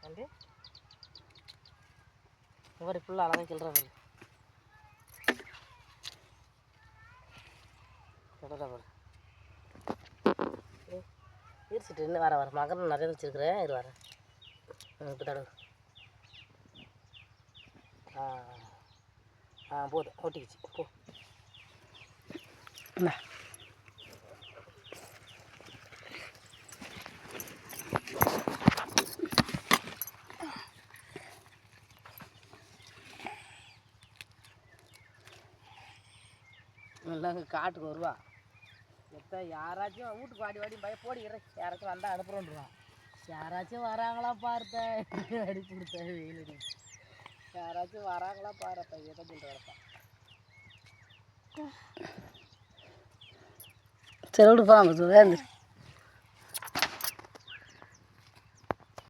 வந்து இவர் ஃபுல்லாக அழகாக கிள்றாரு பாரு ஈர்ச்சிட்டு இன்னும் வர மகரம் நிறைய வச்சுருக்குறேன் இது வரேன் இப்போ தடவை போதும் ஒட்டிக்கிச்சு போ நல்லா காட்டுக்கு வருவா எத்த யாராச்சும் வீட்டுக்கு வாடி வாடி போடிக்கிறேன் யாராச்சும் வந்தால் அனுப்புகிறோன்றான் யாராச்சும் வராங்களா பார்த்த அடிச்சு கொடுத்த வெயில் அடி யாராச்சும் வராங்களா பாருப்பா எதை சொல்லிட்டு வரப்பா சரி விடுப்பா